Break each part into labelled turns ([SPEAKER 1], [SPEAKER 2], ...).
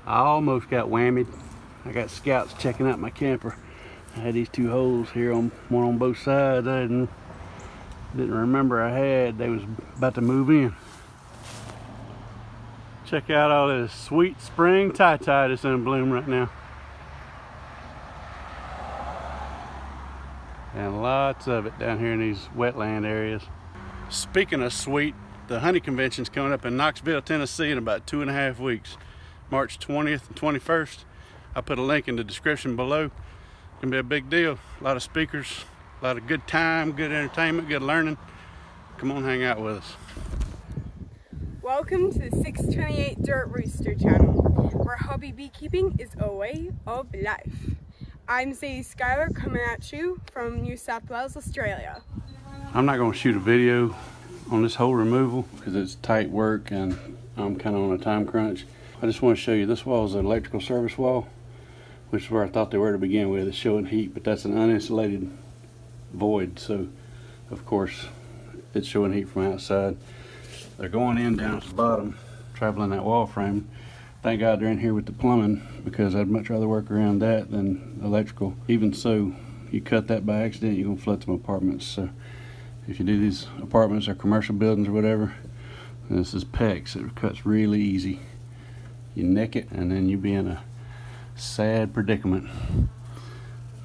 [SPEAKER 1] I almost got whammied. I got scouts checking out my camper. I had these two holes here, one on both sides. I didn't remember I had. They was about to move in. Check out all this sweet spring tie that's in bloom right now. And lots of it down here in these wetland areas. Speaking of sweet, the honey convention's coming up in Knoxville, Tennessee in about 2.5 weeks. March 20th and 21st. I'll put a link in the description below. It's gonna be a big deal. A lot of speakers, a lot of good time, good entertainment, good learning. Come on, hang out with us.
[SPEAKER 2] Welcome to the 628 Dirt Rooster channel, where hobby beekeeping is a way of life. I'm Sadie Schuyler coming at you from New South Wales, Australia.
[SPEAKER 1] I'm not gonna shoot a video on this whole removal because it's tight work and I'm kind of on a time crunch. I just want to show you this wall is an electrical service wall, which is where I thought they were to begin with. It's showing heat, but that's an uninsulated void, so of course it's showing heat from outside. They're going in down at the bottom, traveling that wall frame. Thank God they're in here with the plumbing, because I'd much rather work around that than electrical. Even so, you cut that by accident, you're gonna flood some apartments. So if you do these apartments or commercial buildings or whatever, this is PEX. It cuts really easy. You nick it and then you be in a sad predicament.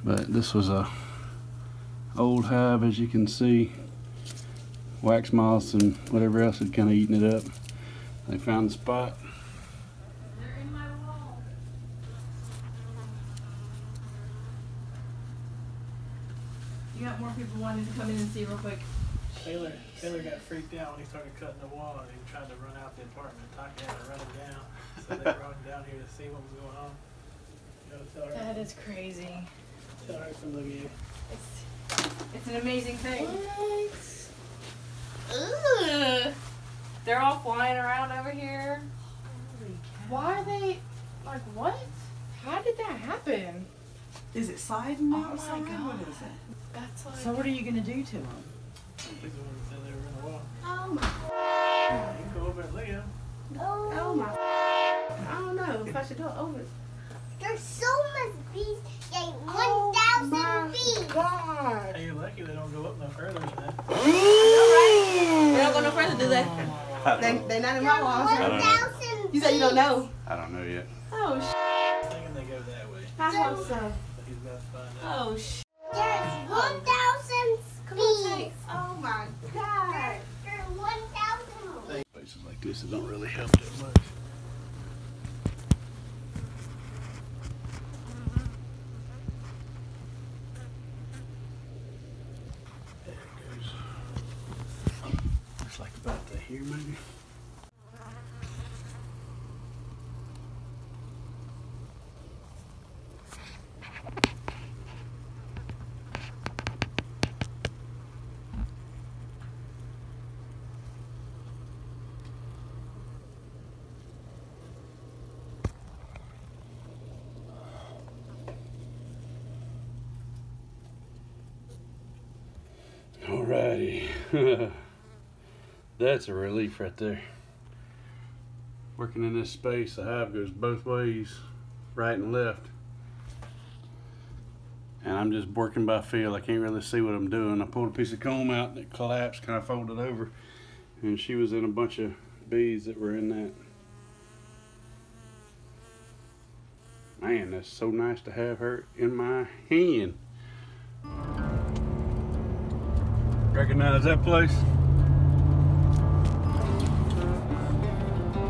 [SPEAKER 1] But this was a old hive, as you can see. Wax moths and whatever else had kind of eaten it up. They found the spot.
[SPEAKER 3] They're in my wall. You got more people wanting to come in and see real quick.
[SPEAKER 4] Taylor got freaked out when he started cutting the wall and he tried to run out the apartment. Taki had to run him down. So they brought him down here to see what was going on. You know, tell her.
[SPEAKER 3] That is crazy.
[SPEAKER 4] Tell her from Louisiana.
[SPEAKER 3] It's an amazing thing. Ugh. They're all flying around over here. Why are they, like, what? How did that happen?
[SPEAKER 5] Is it siding
[SPEAKER 3] Oh
[SPEAKER 5] outside?
[SPEAKER 3] my God.
[SPEAKER 5] What is it?
[SPEAKER 3] That's like...
[SPEAKER 5] So what are you going to do to them?
[SPEAKER 4] He's the one that said they were in the wall.
[SPEAKER 3] Oh my...
[SPEAKER 4] You can go over and look at him.
[SPEAKER 3] Oh my... I don't know if I should go over.
[SPEAKER 6] There's so much bees, like 1,000
[SPEAKER 3] Oh
[SPEAKER 6] bees.
[SPEAKER 3] God.
[SPEAKER 4] Hey, you're lucky they don't go up no further than that.
[SPEAKER 3] They don't go no further, do they? They're not in my walls.
[SPEAKER 1] I don't know.
[SPEAKER 6] 1,000
[SPEAKER 3] You said you don't know.
[SPEAKER 1] I don't know yet.
[SPEAKER 3] Oh
[SPEAKER 4] I'm thinking they go that way.
[SPEAKER 3] I hope so.
[SPEAKER 4] But he's about to find out.
[SPEAKER 3] Oh
[SPEAKER 6] There's 1,000 bees.
[SPEAKER 3] Oh my God.
[SPEAKER 6] There's 1,000
[SPEAKER 1] Places like this, it don't really help that much. There it goes. Looks like about to here maybe. Alrighty, that's a relief right there. Working in this space, the hive goes both ways, right and left. And I'm just working by feel. I can't really see what I'm doing. I pulled a piece of comb out and it collapsed, kind of folded over. And she was in a bunch of bees that were in that. Man, that's so nice to have her in my hand. Recognize that place?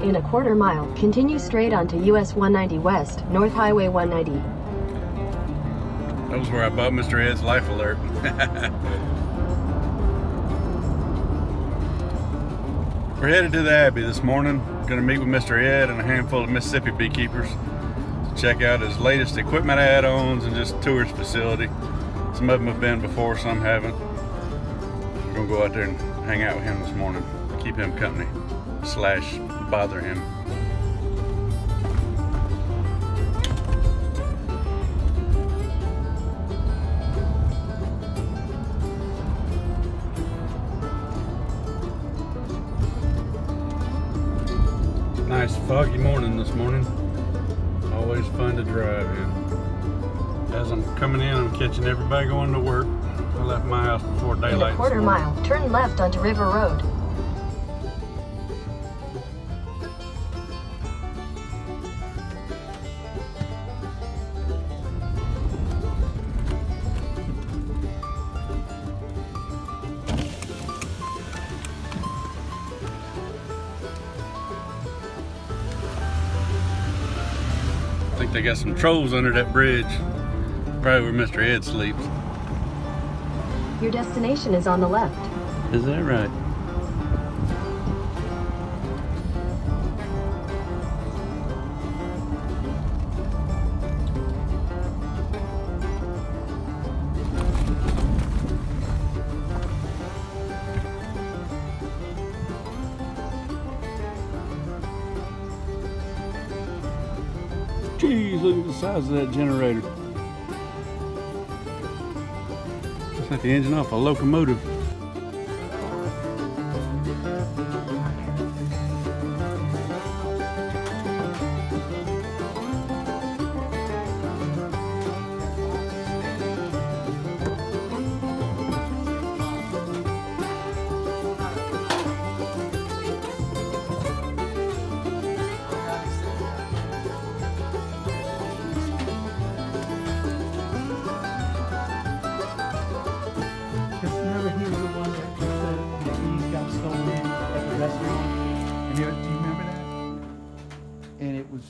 [SPEAKER 7] In a quarter mile, continue straight onto US 190 West, North Highway 190.
[SPEAKER 1] That was where I bought Mr. Ed's Life Alert. We're headed to the Abbey this morning. Going to meet with Mr. Ed and a handful of Mississippi beekeepers to check out his latest equipment add-ons and just tour his facility. Some of them have been before, some haven't. We're gonna go out there and hang out with him this morning, keep him company, / bother him. Nice foggy morning this morning. always fun to drive in. As I'm coming in, I'm catching everybody going to work. I left my house before daylight.
[SPEAKER 7] In a quarter mile, turn left onto River Road.
[SPEAKER 1] I think they got some trolls under that bridge, right where Mr. Ed sleeps.
[SPEAKER 7] Your destination is on the left.
[SPEAKER 1] Is that right? Jeez, look at the size of that generator. It's like the engine off a locomotive.
[SPEAKER 4] Remember, he was the one that said the keys got stolen at the restaurant. And do you remember that? And it was.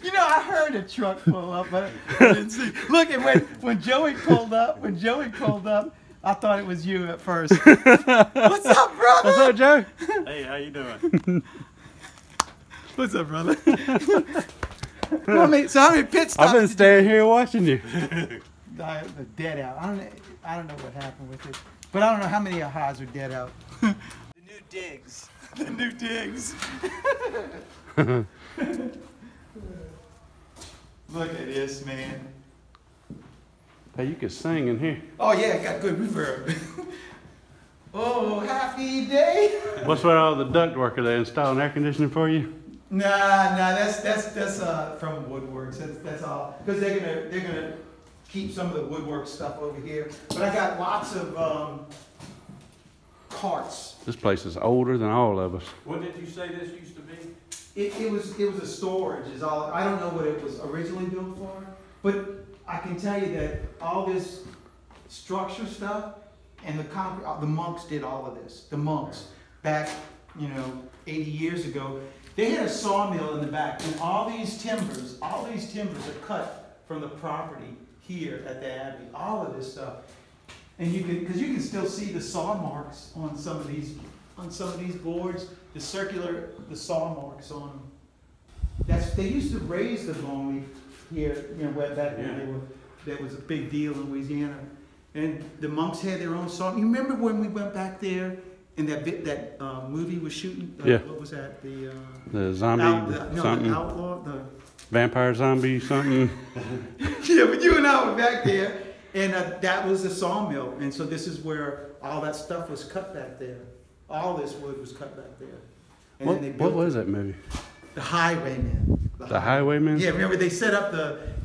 [SPEAKER 4] You know, I heard a truck pull up, but I didn't see. Look, and when Joey pulled up, I thought it was you at first. What's up, brother?
[SPEAKER 1] What's up, Joe?
[SPEAKER 8] Hey, how you doing?
[SPEAKER 4] What's up, brother? How many pit stops?
[SPEAKER 1] I've been staying here watching you.
[SPEAKER 4] The dead out. I don't know what happened with it, but I don't know how many highs are dead out. The new digs. The new digs. Look at this, man.
[SPEAKER 1] Hey, you can sing in here.
[SPEAKER 4] Oh yeah, got good reverb. Oh, happy day.
[SPEAKER 1] What's with all the ductwork? Are they installing air conditioning for you?
[SPEAKER 4] Nah, that's from Woodworks. That's all, because they're gonna keep some of the woodwork stuff over here. But I got lots of carts.
[SPEAKER 1] This place is older than all of us.
[SPEAKER 8] What did you say this used to be?
[SPEAKER 4] It was a storage is all. I don't know what it was originally built for, but I can tell you that all this structure stuff and the concrete, the monks did all of this. The monks back, 80 years ago, they had a sawmill in the back, and all these timbers are cut from the property here at the Abbey. All of this stuff, and you can still see the saw marks on some of these boards. The saw marks on them. They used to raise the bone leaf here, back when that was a big deal in Louisiana. And the monks had their own saw. You remember when we went back there and that movie was shooting?
[SPEAKER 1] Yeah.
[SPEAKER 4] What was that? The
[SPEAKER 1] zombie something.
[SPEAKER 4] The outlaw,
[SPEAKER 1] vampire zombie something.
[SPEAKER 4] Yeah, but you and I were back there, and that was the sawmill. And so this is where all that stuff was cut back there. All this wood was cut back there. And then they built
[SPEAKER 1] What was that movie?
[SPEAKER 4] The Highwayman.
[SPEAKER 1] The Highwayman?
[SPEAKER 4] Yeah, remember they set up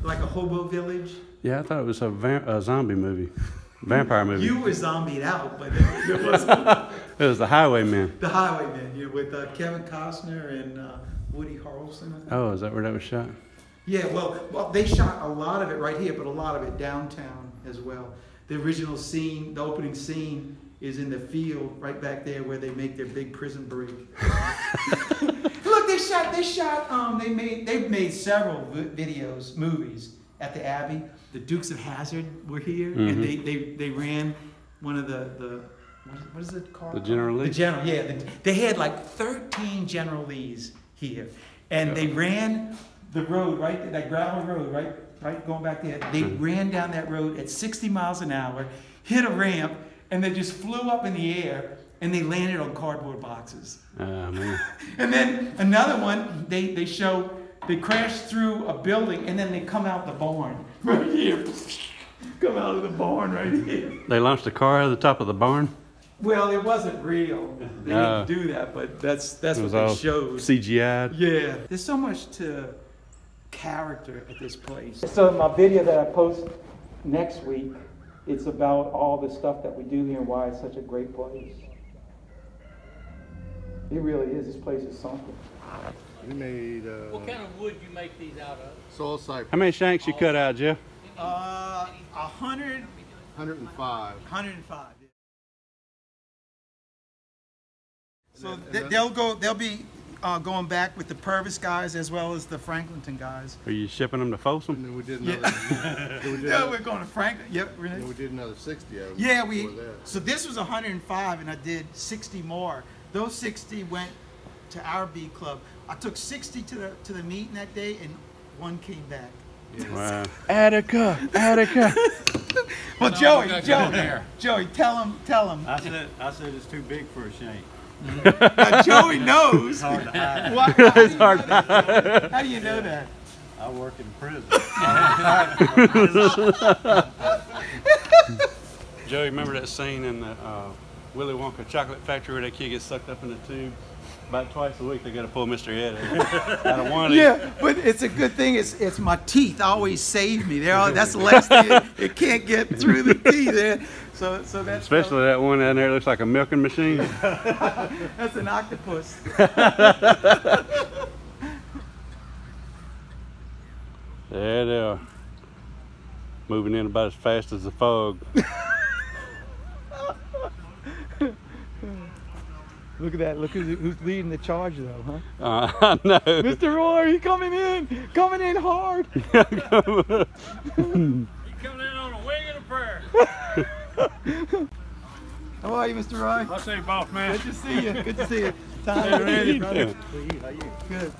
[SPEAKER 4] like a hobo village?
[SPEAKER 1] Yeah, I thought it was a zombie movie. Vampire movie.
[SPEAKER 4] You were zombied out, but it wasn't.
[SPEAKER 1] It was The Highwayman.
[SPEAKER 4] The Highwayman, with Kevin Costner and Woody Harrelson.
[SPEAKER 1] Oh, is that where that was shot?
[SPEAKER 4] Yeah, well, they shot a lot of it right here, but a lot of it downtown as well. The original scene, the opening scene, is in the field right back there where they make their big prison break. Look, they've made several movies at the Abbey. The Dukes of Hazzard were here, and they ran one of the what is it called?
[SPEAKER 1] The General Lee?
[SPEAKER 4] The General, yeah. They had like 13 General Lees here, and they ran the road right, that gravel road right going back there. They ran down that road at 60 miles an hour, hit a ramp, and they just flew up in the air, and they landed on cardboard boxes.
[SPEAKER 1] Man.
[SPEAKER 4] And then another one, they crashed through a building, and then they come out the barn right here. Come out of the barn right here.
[SPEAKER 1] They launched a car out of the top of the barn?
[SPEAKER 4] Well, it wasn't real. They didn't do that, but that's what they showed.
[SPEAKER 1] CGI'd.
[SPEAKER 4] Yeah. There's so much to character at this place. So my video that I post next week, it's about all the stuff that we do here and why it's such a great place. It really is. This place is something.
[SPEAKER 9] We made
[SPEAKER 8] What kind of wood you make these out of?
[SPEAKER 9] soil cypress.
[SPEAKER 1] How many shanks you cut out, Jeff?
[SPEAKER 4] 100.
[SPEAKER 9] 105.
[SPEAKER 4] 105. So they'll be going back with the Purvis guys as well as the Franklinton guys.
[SPEAKER 1] Are you shipping them to Folsom?
[SPEAKER 9] And then we did another.
[SPEAKER 4] Yeah, we're going to Franklin. Yep.
[SPEAKER 9] Then we did another 60 of them.
[SPEAKER 4] Yeah,
[SPEAKER 9] before that.
[SPEAKER 4] so this was 105 and I did 60 more. Those 60 went to our bee club. I took 60 to the meeting that day and one came back.
[SPEAKER 9] Yes.
[SPEAKER 1] Wow. Attica.
[SPEAKER 4] Well, Joey, tell him.
[SPEAKER 8] I said it's too big for a shank.
[SPEAKER 4] Now, Joey knows.
[SPEAKER 8] It's hard to hide.
[SPEAKER 1] It's hard to hide.
[SPEAKER 4] How do you know that?
[SPEAKER 8] I work in prison.
[SPEAKER 1] Joey, remember that scene in the Willy Wonka chocolate factory where that kid gets sucked up in the tube? About twice a week they got to pull Mr. Head out of one.
[SPEAKER 4] Yeah, but it's a good thing. It's my teeth always save me. That's the last thing. It can't get through the teeth. There. So that's
[SPEAKER 1] especially that one down there looks like a milking machine.
[SPEAKER 4] That's an octopus.
[SPEAKER 1] There they are. Moving in about as fast as the fog.
[SPEAKER 4] Look at that. Look who's leading the charge, though, huh?
[SPEAKER 1] I know.
[SPEAKER 4] Mr. Roy, he's coming in hard.
[SPEAKER 8] He's coming in on a wing and a prayer.
[SPEAKER 4] How are you, Mr. Roy?
[SPEAKER 8] I'll say, boss man.
[SPEAKER 4] Good to see you. Good to see you. Tom,
[SPEAKER 1] Hey, Randy.
[SPEAKER 4] brother. Good.